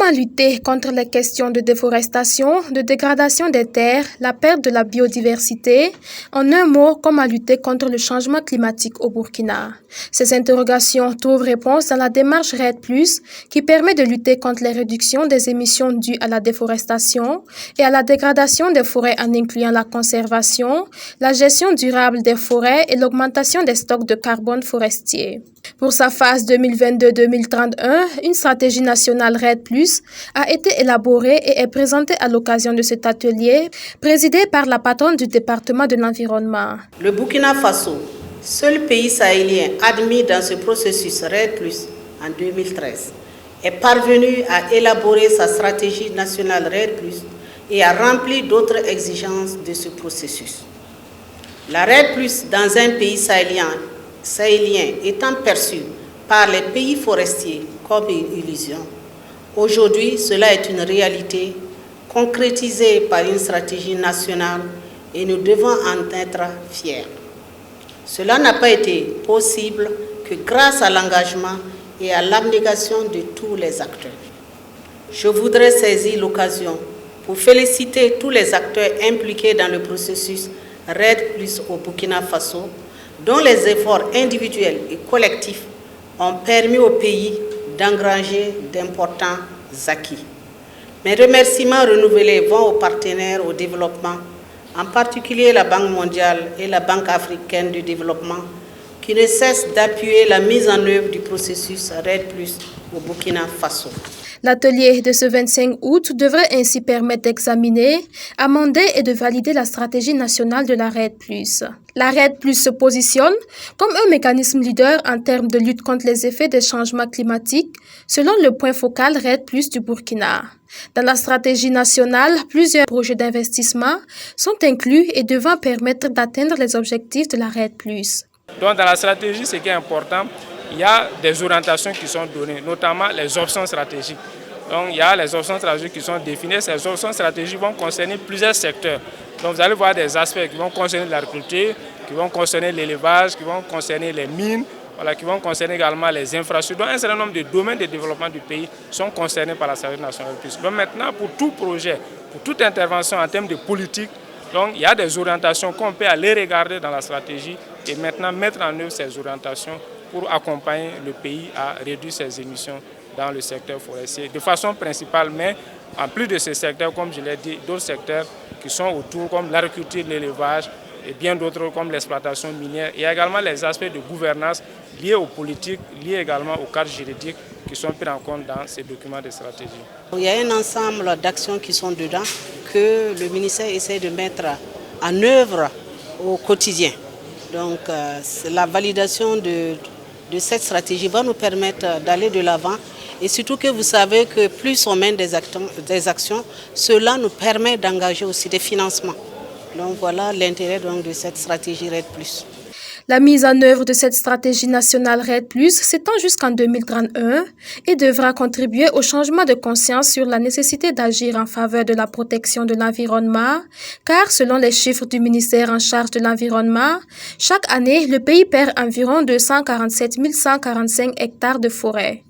Comment lutter contre les questions de déforestation, de dégradation des terres, la perte de la biodiversité? En un mot, comment lutter contre le changement climatique au Burkina? Ces interrogations trouvent réponse dans la démarche REDD+, qui permet de lutter contre les réductions des émissions dues à la déforestation et à la dégradation des forêts en incluant la conservation, la gestion durable des forêts et l'augmentation des stocks de carbone forestier. Pour sa phase 2022-2031, une stratégie nationale REDD+, a été élaborée et est présentée à l'occasion de cet atelier, présidé par la patronne du département de l'environnement. Le Burkina Faso, seul pays sahélien admis dans ce processus REDD+, en 2013, est parvenu à élaborer sa stratégie nationale REDD+, et à remplir d'autres exigences de ce processus. La REDD+, dans un pays sahélien étant perçu par les pays forestiers comme une illusion, aujourd'hui, cela est une réalité concrétisée par une stratégie nationale et nous devons en être fiers. Cela n'a pas été possible que grâce à l'engagement et à l'abnégation de tous les acteurs. Je voudrais saisir l'occasion pour féliciter tous les acteurs impliqués dans le processus REDD+ au Burkina Faso, dont les efforts individuels et collectifs ont permis au pays d'engranger d'importants acquis. Mes remerciements renouvelés vont aux partenaires au développement, en particulier la Banque mondiale et la Banque africaine du développement, qui ne cessent d'appuyer la mise en œuvre du processus REDD+ au Burkina Faso. L'atelier de ce 25 août devrait ainsi permettre d'examiner, amender et de valider la stratégie nationale de la REDD+. La REDD+ se positionne comme un mécanisme leader en termes de lutte contre les effets des changements climatiques, selon le point focal REDD+ du Burkina. Dans la stratégie nationale, plusieurs projets d'investissement sont inclus et devant permettre d'atteindre les objectifs de la REDD+. Donc dans la stratégie, ce qui est important, il y a des orientations qui sont données, notamment les options stratégiques. Donc il y a les options stratégiques qui sont définies. Ces options stratégiques vont concerner plusieurs secteurs. Donc vous allez voir des aspects qui vont concerner l'agriculture, qui vont concerner l'élevage, qui vont concerner les mines, qui vont concerner également les infrastructures. Donc un certain nombre de domaines de développement du pays sont concernés par la stratégie nationale. Donc maintenant, pour tout projet, pour toute intervention en termes de politique, donc il y a des orientations qu'on peut aller regarder dans la stratégie et maintenant mettre en œuvre ces orientations pour accompagner le pays à réduire ses émissions dans le secteur forestier de façon principale, mais en plus de ces secteurs, comme je l'ai dit, d'autres secteurs qui sont autour, comme l'agriculture, l'élevage et bien d'autres comme l'exploitation minière. Il y a également les aspects de gouvernance liés aux politiques, liés également au cadre juridique qui sont pris en compte dans ces documents de stratégie. Il y a un ensemble d'actions qui sont dedans que le ministère essaie de mettre en œuvre au quotidien. Donc la validation de cette stratégie va nous permettre d'aller de l'avant et surtout que vous savez que plus on mène des actions, cela nous permet d'engager aussi des financements. Donc voilà l'intérêt de cette stratégie REDD+. La mise en œuvre de cette stratégie nationale REDD+ s'étend jusqu'en 2031 et devra contribuer au changement de conscience sur la nécessité d'agir en faveur de la protection de l'environnement, car selon les chiffres du ministère en charge de l'environnement, chaque année, le pays perd environ 247 145 hectares de forêt.